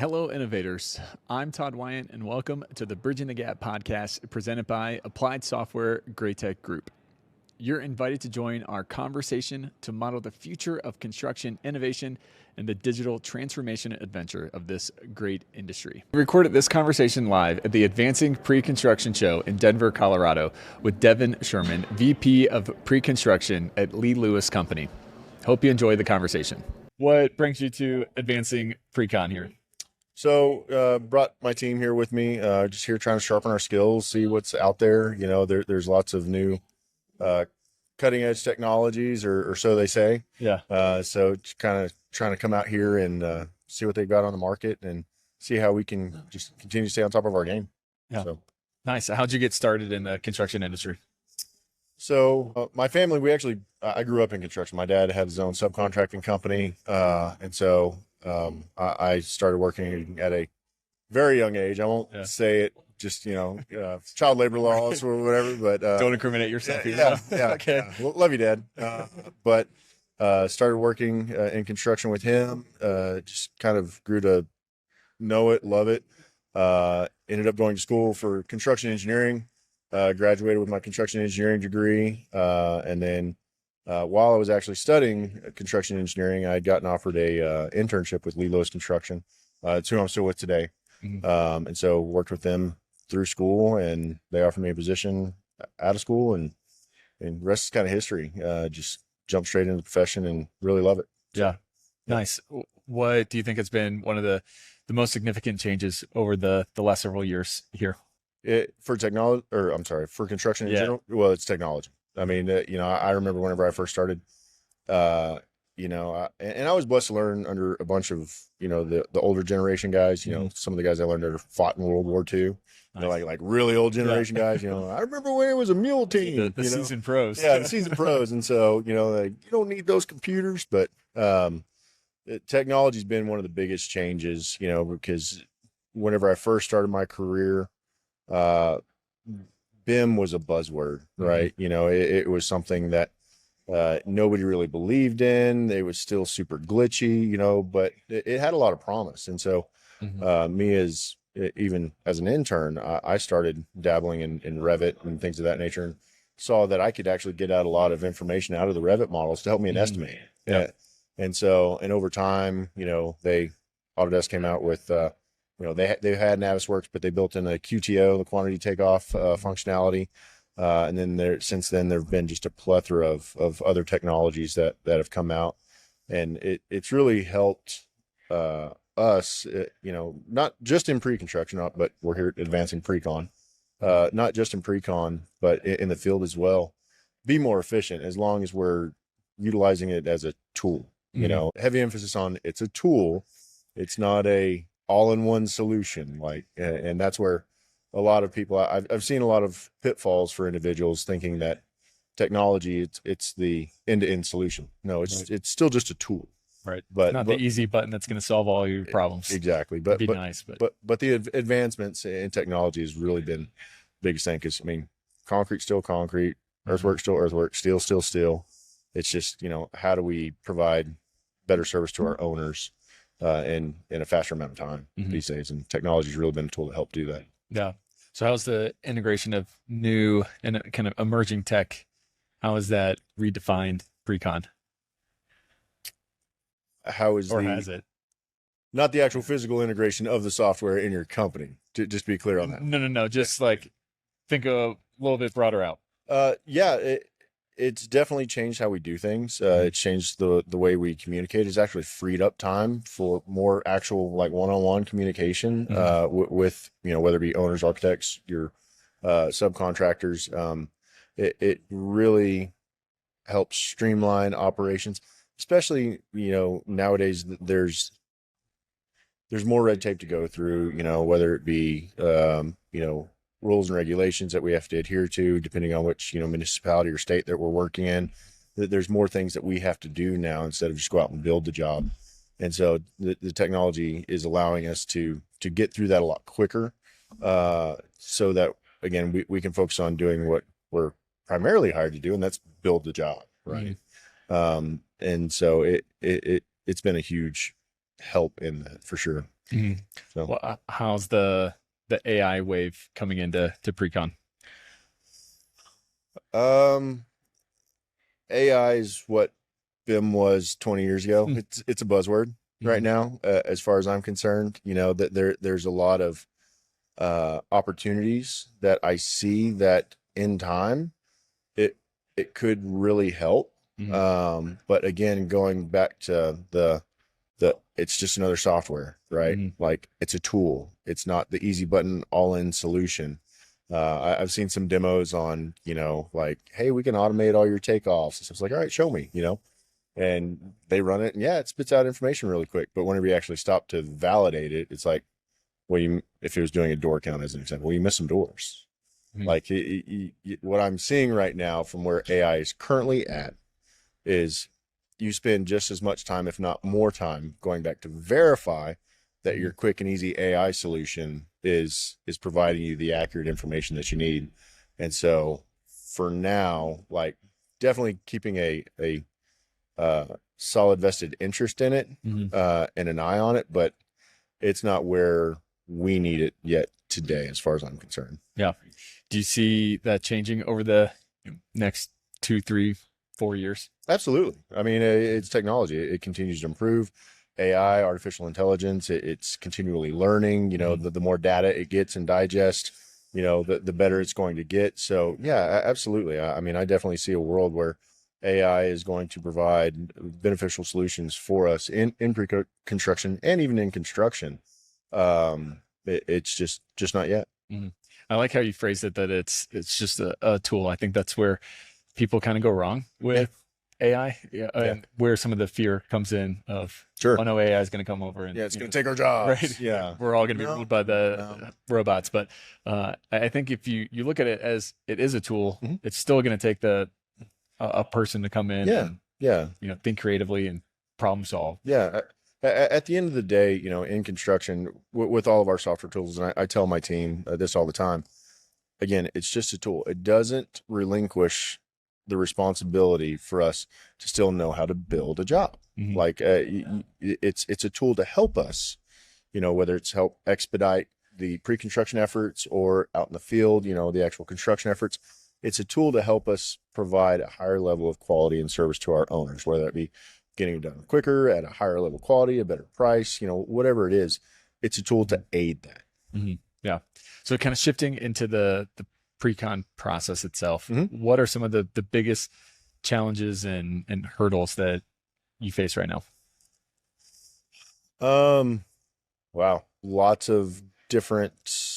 Hello, innovators. I'm Todd Wyant, and welcome to the Bridging the Gap podcast presented by Applied Software Greatech Group. You're invited to join our conversation to model the future of construction innovation and the digital transformation adventure of this great industry. We recorded this conversation live at the Advancing Preconstruction show in Denver, Colorado, with Devin Sherman, VP of Preconstruction at Lee Lewis Company. Hope you enjoy the conversation. What brings you to Advancing Precon here? So brought my team here with me, just here trying to sharpen our skills, see what's out there. You know, there's lots of new cutting edge technologies, or so they say. Yeah. So just kind of trying to come out here and see what they've got on the market and see how we can just continue to stay on top of our game. Yeah. So nice. How'd you get started in the construction industry? So my family, I grew up in construction. My dad had his own subcontracting company. And so I started working at a very young age. I won't say it, just, child labor laws or whatever, but don't incriminate yourself. Yeah. Okay. Well, love you, Dad. But started working in construction with him, just kind of grew to know it, love it. Ended up going to school for construction engineering. Graduated with my construction engineering degree. And then while I was actually studying construction engineering, I had gotten offered a internship with Lee Lewis Construction. It's who I'm still with today. Mm-hmm. And so worked with them through school, and they offered me a position out of school, and the rest is kind of history. Just jumped straight into the profession and really love it. Yeah. Nice. What do you think has been one of the most significant changes over the last several years here? For construction in general, well, it's technology. I mean, I remember whenever I first started, and I was blessed to learn under a bunch of, the older generation guys. Some of the guys I learned under fought in World War II. Nice. Like really old generation guys. I remember when it was a mule team. The seasoned pros. Yeah, the seasoned pros. And so, you don't need those computers, but technology's been one of the biggest changes. Because whenever I first started my career, BIM was a buzzword, right? Mm-hmm. It was something that nobody really believed in. It was still super glitchy, but it had a lot of promise. And so even as an intern, I started dabbling in Revit and things of that nature, and saw that I could actually get out a lot of information out of the Revit models to help me in estimating. Yeah. And over time, Autodesk came out with they had Navisworks, but they built in a QTO, the quantity takeoff functionality. And then since then, there have been just a plethora of other technologies that have come out. And it's really helped us, not just in pre-construction, but we're here at Advancing Precon, not just in Precon, but in the field as well, be more efficient as long as we're utilizing it as a tool. Heavy emphasis on it's a tool. It's not a all-in-one solution, and that's where a lot of people, I've seen a lot of pitfalls for individuals thinking that technology, it's the end-to-end solution. No, it's still just a tool. Right. But not the easy button that's going to solve all your problems. Exactly. But the advancements in technology has really been the biggest thing. Because concrete's still concrete, earthwork's still earthwork, steel's still steel. It's just, how do we provide better service to our owners in a faster amount of time these days? And technology's really been a tool to help do that. Yeah. So how's the integration of new and kind of emerging tech? How has that redefined Precon? Has it? Not the actual physical integration of the software in your company, to just be clear on that. No. Just think a little bit broader out. It's definitely changed how we do things. It's changed the way we communicate. It's actually freed up time for more actual one-on-one communication with whether it be owners, architects, your subcontractors. It really helps streamline operations, especially nowadays. There's more red tape to go through. Whether it be rules and regulations that we have to adhere to, depending on which municipality or state that we're working in. There's more things that we have to do now instead of just go out and build the job. And so the technology is allowing us to get through that a lot quicker, so that again we can focus on doing what we're primarily hired to do, and that's build the job, right? And so it's been a huge help in that for sure. Mhm. So, Well, how's the AI wave coming into pre-con? AI is what BIM was 20 years ago. Mm. It's a buzzword right Mhm. now, as far as I'm concerned. That there's a lot of opportunities that I see that in time it it could really help. Mhm. But again, going back to the it's just another software, right? Mhm. Like it's a tool. It's not the easy button all in solution. I've seen some demos on, like, hey, we can automate all your takeoffs. So it's like, all right, show me, and they run it, and yeah, it spits out information really quick. But whenever you actually stop to validate it, it's like, well, if it was doing a door count as an example, well, you missed some doors. Mhm. Like what I'm seeing right now from where AI is currently at is you spend just as much time, if not more time, going back to verify that your Mhm. quick and easy AI solution is providing you the accurate information that you need. And so for now, like definitely keeping a solid vested interest in it, Mhm. and an eye on it, but it's not where we need it yet today, as far as I'm concerned. Yeah. Do you see that changing over the next 2, 3, 4 years? Absolutely. I mean, it's technology. It continues to improve. AI, artificial intelligence, it's continually learning. Mhm. The more data it gets and digests, the better it's going to get. So, yeah, absolutely. I mean, I definitely see a world where AI is going to provide beneficial solutions for us in pre-construction and even in construction. It's just not yet. Mhm. I like how you phrased it, that it's just a tool. I think that's where people kind of go wrong Yeah. with AI, yeah, Yeah. and where some of the fear comes in of, Sure. oh no, AI is going to come over and, Yeah. It's going to take our jobs. right, Yeah. we're all going to be No, ruled by the no. robots. But I think if you look at it as it is a tool, Mhm. it's still going to take a person to come in Yeah. and Yeah. think creatively and problem solve. Yeah. At the end of the day, in construction, with all of our software tools, and I tell my team this all the time, again, it's just a tool. It doesn't relinquish the responsibility for us to still know how to build a job. Mhm. Like it's a tool to help us, whether it's help expedite the pre-construction efforts or out in the field, the actual construction efforts. It's a tool to help us provide a higher level of quality and service to our owners, whether it be getting it done quicker at a higher level of quality, a better price, whatever it is. It's a tool to aid that. Mhm. Yeah. So kind of shifting into the pre-con process itself, Mhm. what are some of the biggest challenges and hurdles that you face right now? Wow, lots of different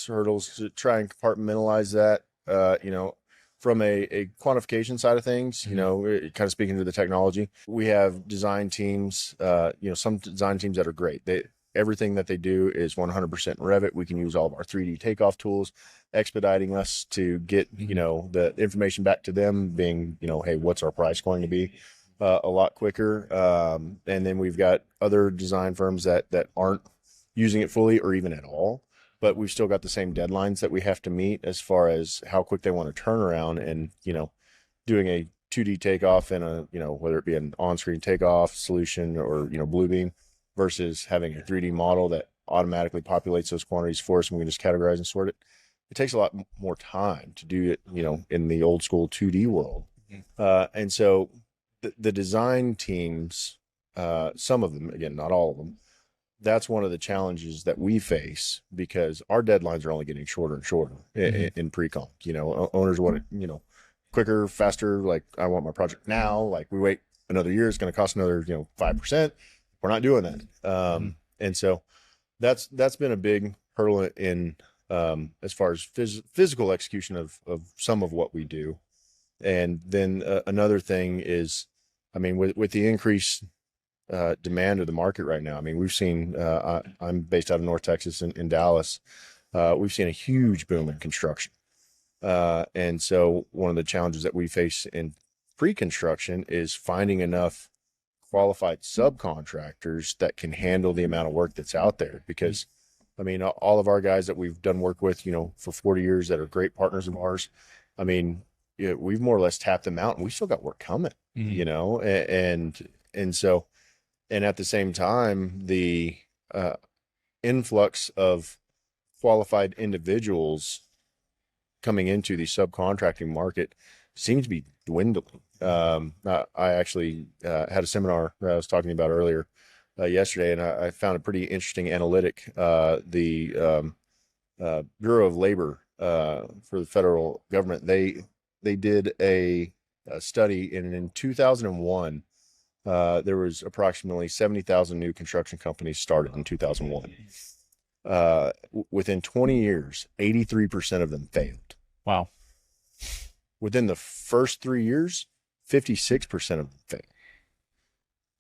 hurdles to try and compartmentalize that. From a quantification side of things, kind of speaking to the technology, we have design teams. Some design teams that are great. Everything that they do is 100% Revit. We can use all of our 3D takeoff tools, expediting us to get the information back to them, being hey, what's our price going to be? A lot quicker. And then we've got other design firms that aren't using it fully or even at all, but we've still got the same deadlines that we have to meet as far as how quick they want to turn around and, doing a 2D takeoff in a, whether it be an on-screen takeoff solution or, Bluebeam versus having a 3D model that automatically populates those quantities for us and we can just categorize and sort it. It takes a lot more time to do it, in the old school 2D world. And so the design teams, some of them, again, not all of them, that's one of the challenges that we face because our deadlines are only getting shorter and shorter in pre-con. Owners want it, quicker, faster. Like, I want my project now. Like, we wait another year, it's going to cost another, 5%. We're not doing that. And so that's been a big hurdle in as far as physical execution of some of what we do. And then another thing is, I mean, with the increase demand of the market right now. I mean, we've seen, I'm based out of North Texas in Dallas. We've seen a huge boom in construction. And so one of the challenges that we face in pre-construction is finding enough qualified subcontractors that can handle the amount of work that's out there. Because, I mean, all of our guys that we've done work with, for 40 years that are great partners of ours, I mean, we've more or less tapped them out and we still got work coming, and so And at the same time, the influx of qualified individuals coming into the subcontracting market seems to be dwindling. I actually had a seminar that I was talking about earlier yesterday, and I found a pretty interesting analytic. The Bureau of Labor for the federal government, they did a study, and in 2001, there was approximately 70,000 new construction companies started in 2001. Within 20 years, 83% of them failed. Wow. Within the first 3 years, 56% of them failed.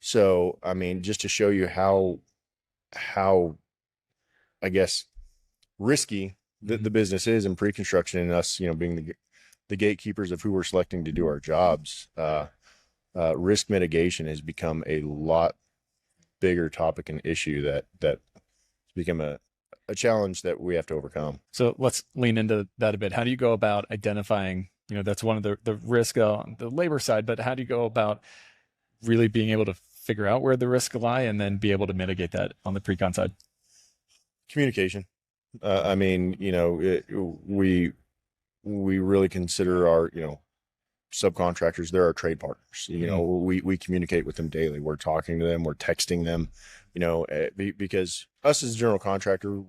So, I mean, just to show you how I guess risky the business is in pre-construction, and us, being the gatekeepers of who we're selecting to do our jobs, risk mitigation has become a lot bigger topic and issue that's become a challenge that we have to overcome. So let's lean into that a bit. How do you go about identifying, that's one of the risk on the labor side, but how do you go about really being able to figure out where the risks lie and then be able to mitigate that on the pre-con side? Communication. I mean, we really consider our, subcontractors, they're our trade partners. We communicate with them daily. We're talking to them, we're texting them, because us as a general contractor,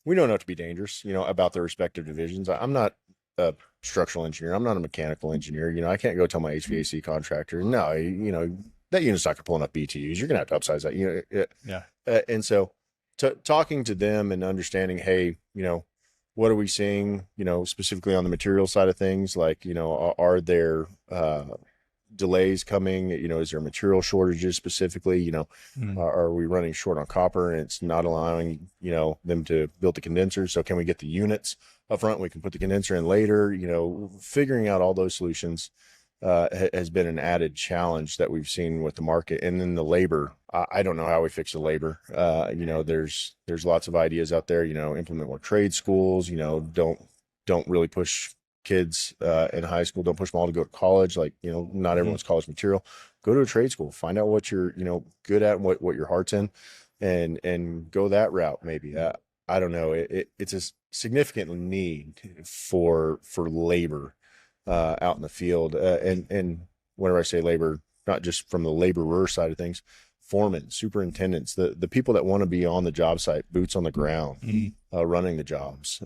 we know not to be dangerous, about their respective divisions. I'm not a structural engineer. I'm not a mechanical engineer. I can't go tell my HVAC contractor, no, that unit's not pulling up BTUs. You're going to have to upsize that. Yeah. And so talking to them and understanding, hey, what are we seeing, specifically on the material side of things? Like, are there delays coming? Is there material shortages specifically? Are we running short on copper and it's not allowing, them to build the condenser? So can we get the units up front? We can put the condenser in later. Figuring out all those solutions has been an added challenge that we've seen with the market. And then the labor, I don't know how we fix the labor. There's lots of ideas out there, implement more trade schools, don't really push kids in high school, don't push them all to go to college. Like, not everyone's college material. Go to a trade school, find out what you're, good at and what your heart's in, and go that route. Maybe, I don't know. It's a significant need for labor out in the field. And whenever I say labor, not just from the laborer side of things, foremen, superintendents, the people that want to be on the job site, boots on the ground, running the jobs,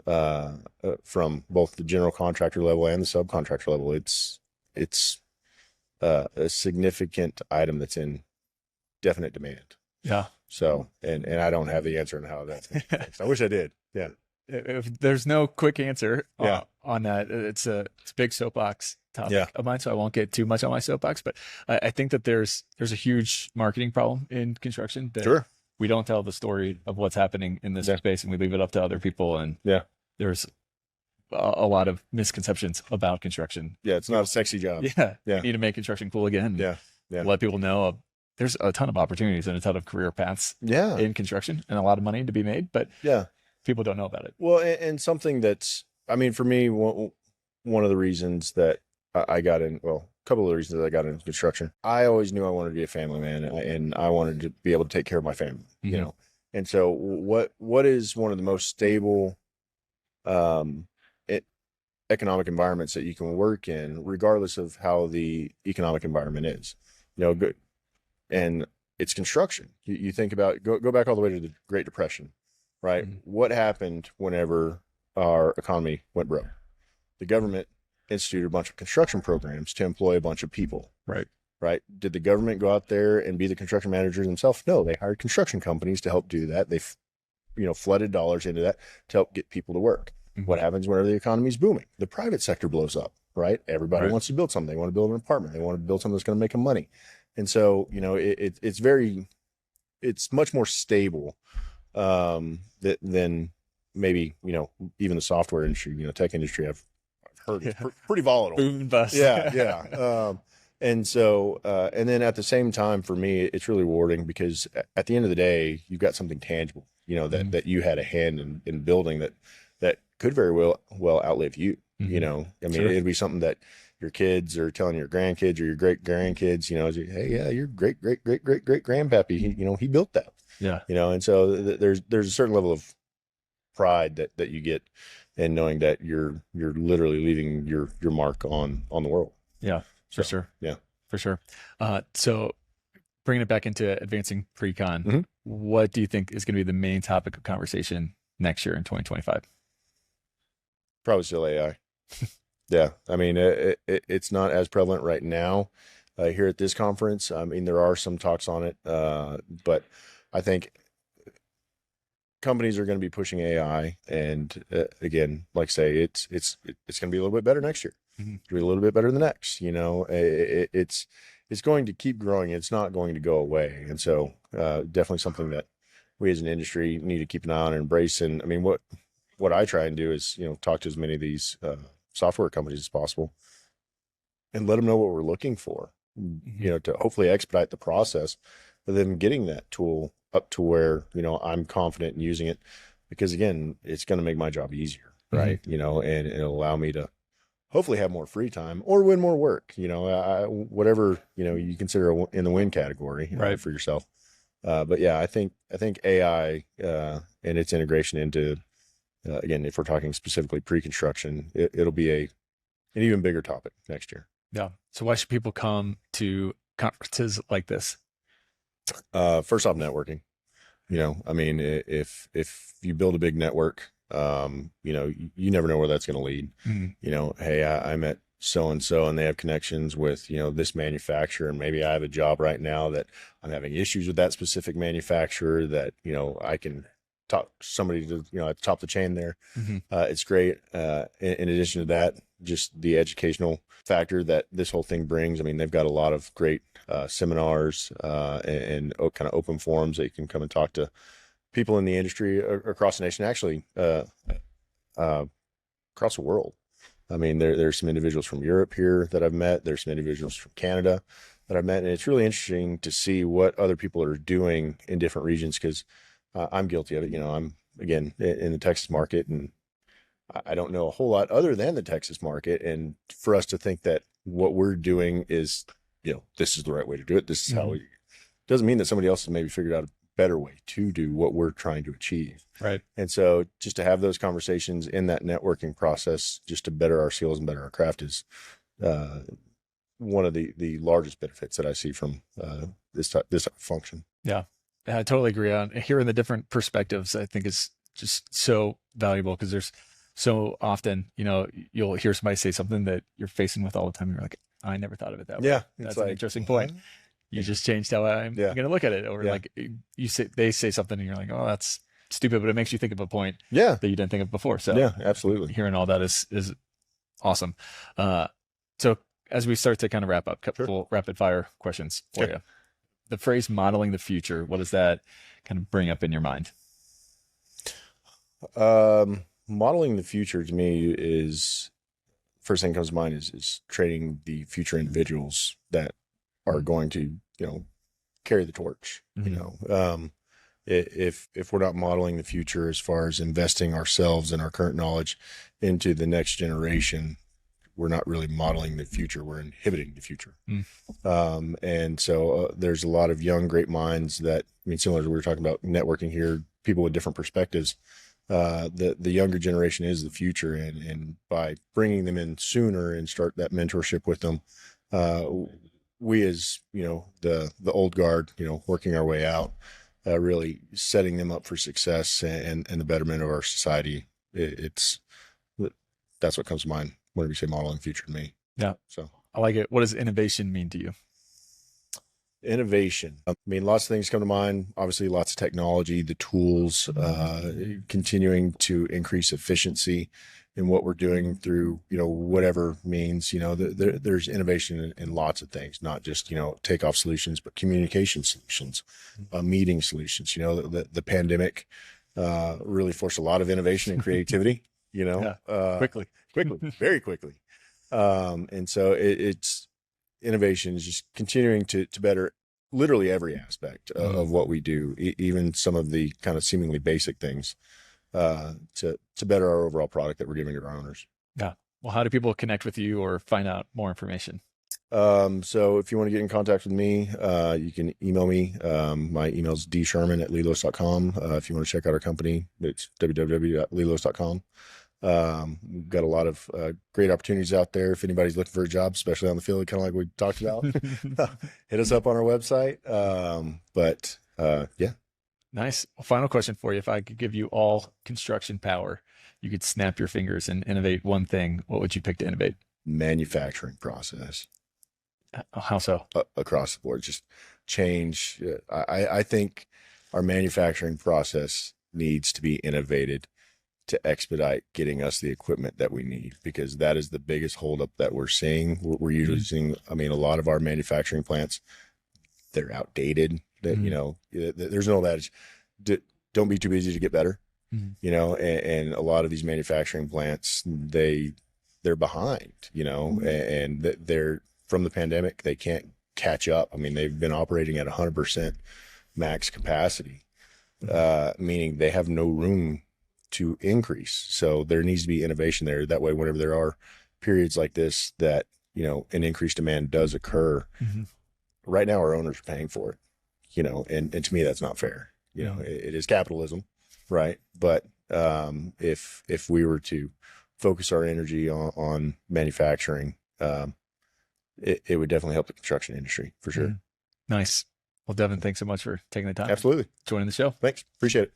from both the general contractor level and the subcontractor level. It's a significant item that's in definite demand. Yeah. So, and I don't have the answer on how that's going to fix. I wish I did. Yeah. If there's no quick answer on that, it's a big soapbox topic of mine, so I won't get too much on my soapbox. But I think that there's a huge marketing problem in construction that we don't tell the story of what's happening in this space, and we leave it up to other people. And there's a lot of misconceptions about construction. Yeah, it's not a sexy job. We need to make construction cool again. Let people know there's a ton of opportunities and a ton of career paths in construction, and a lot of money to be made. But people don't know about it. Well, and something that's, I mean, for me, one of the reasons that I got in, well, a couple of the reasons that I got into construction, I always knew I wanted to be a family man, and I wanted to be able to take care of my family, And so what is one of the most stable economic environments that you can work in, regardless of how the economic environment is, good. And it's construction. You think about, go back all the way to the Great Depression. Right. What happened whenever our economy went broke? The government instituted a bunch of construction programs to employ a bunch of people. Right. Did the government go out there and be the construction managers themselves? No, they hired construction companies to help do that. They, flooded dollars into that to help get people to work. What happens whenever the economy is booming? The private sector blows up. Right. Everybody wants to build something. They want to build an apartment. They want to build something that's going to make them money. And so, it's much more stable than maybe, even the software industry, tech industry, I've heard it's pretty volatile. Boom and bust. And so, and then at the same time, for me, it's really rewarding because at the end of the day, you've got something tangible, that you had a hand in building that could very well outlive you. I mean, it'd be something that, your kids are telling your grandkids or your great grandkids, hey, yeah, your great grandpappy, he built that. Yeah. And so there's a certain level of pride that you get in knowing that you're literally leaving your mark on the world. Yeah, for sure. Yeah, for sure. So bringing it back into advancing pre-con, Mhm. what do you think is going to be the main topic of conversation next year in 2025? Probably still AI. Yeah, I mean, it's not as prevalent right now here at this conference. I mean, there are some talks on it, but I think companies are going to be pushing AI, and again, like I say, it's going to be a little bit better next year. Mhm. It'll be a little bit better than next. It's going to keep growing. It's not going to go away, and so definitely something that we as an industry need to keep an eye on and embrace. And I mean, what I try and do is talk to as many of these software companies as possible, and let them know what we're looking for. To hopefully expedite the process of them getting that tool up to where, I'm confident in using it, because again, it's going to make my job easier. Right. And it'll allow me to hopefully have more free time or win more work, whatever, you consider in the win category Right. for yourself. But yeah, I think AI and its integration into, again, if we're talking specifically pre-construction, it'll be an even bigger topic next year. Yeah. So why should people come to conferences like this? First off, networking. I mean, if you build a big network, you never know where that's going to lead. Hey, I met so-and-so and they have connections with, this manufacturer, and maybe I have a job right now that I'm having issues with that specific manufacturer that, I can talk somebody to, at the top of the chain there. It's great. In addition to that, just the educational factor that this whole thing brings. I mean, they've got a lot of great seminars and kind of open forums that you can come and talk to people in the industry across the nation, actually across the world. I mean, there's some individuals from Europe here that I've met. There's some individuals from Canada that I've met. And it's really interesting to see what other people are doing in different regions, because I'm guilty of it. I'm, again, in the Texas market, and I don't know a whole lot other than the Texas market. And for us to think that what we're doing is, this is the right way to do it, this is how we, doesn't mean that somebody else has maybe figured out a better way to do what we're trying to achieve. Right. And so just to have those conversations in that networking process, just to better our skills and better our craft, is one of the largest benefits that I see from this type of function. Yeah, I totally agree on hearing the different perspectives. I think is just so valuable, because there's so often, you'll hear somebody say something that you're facing with all the time. And you're like, I never thought of it that way. Yeah. That's an interesting point. You just changed how I'm going to look at it. Or like they say something and you're like, oh, that's stupid, but it makes you think of a point that you didn't think of before. So yeah, absolutely. Hearing all that is awesome. So as we start to kind of wrap up, couple rapid fire questions for you. The phrase modeling the future, what does that kind of bring up in your mind? Modeling the future to me is, first thing that comes to mind is training the future individuals that are going to, carry the torch. If we're not modeling the future as far as investing ourselves and our current knowledge into the next generation, we're not really modeling the future. We're inhibiting the future. And so there's a lot of young, great minds that, similar to we were talking about networking here, people with different perspectives. The younger generation is the future, and by bringing them in sooner and start that mentorship with them, we as, the old guard, working our way out, really setting them up for success and the betterment of our society. That's what comes to mind when we say modeling future to me. Yeah. So I like it. What does innovation mean to you? Innovation. Lots of things come to mind. Obviously, lots of technology, the tools, continuing to increase efficiency in what we're doing through, whatever means. There's innovation in lots of things, not just, takeoff solutions, but communication solutions, meeting solutions. The pandemic really forced a lot of innovation and creativity, quickly, very quickly. And so it's innovation is just continuing to better literally every aspect of what we do, even some of the kind of seemingly basic things, to better our overall product that we're giving to our owners. Yeah. Well, how do people connect with you or find out more information? So if you want to get in contact with me, you can email me. My email is dsherman@lelos.com. If you want to check out our company, it's www.lelos.com. We've got a lot of great opportunities out there. If anybody's looking for a job, especially on the field, kind of like we talked about, hit us up on our website. Yeah. Nice. Well, final question for you. If I could give you all construction power, you could snap your fingers and innovate one thing, what would you pick to innovate? Manufacturing process. How so? Across the board, just change. I think our manufacturing process needs to be innovated to expedite getting us the equipment that we need, because that is the biggest holdup that we're seeing. We're usually seeing, I mean, a lot of our manufacturing plants, they're outdated. That, you know, there's no adage. Don't be too busy to get better. You know, and a lot of these manufacturing plants, they're behind, you know, and they're from the pandemic, they can't catch up. I mean, they've been operating at 100% max capacity, meaning they have no room to increase. So there needs to be innovation there. That way, whenever there are periods like this, that, you know, an increased demand does occur. Right now, our owners are paying for it, you know, and to me, that's not fair. You know, it is capitalism, right? But if we were to focus our energy on manufacturing, it would definitely help the construction industry for sure. Nice. Well, Devin, thanks so much for taking the time. Absolutely. Joining the show. Thanks. Appreciate it.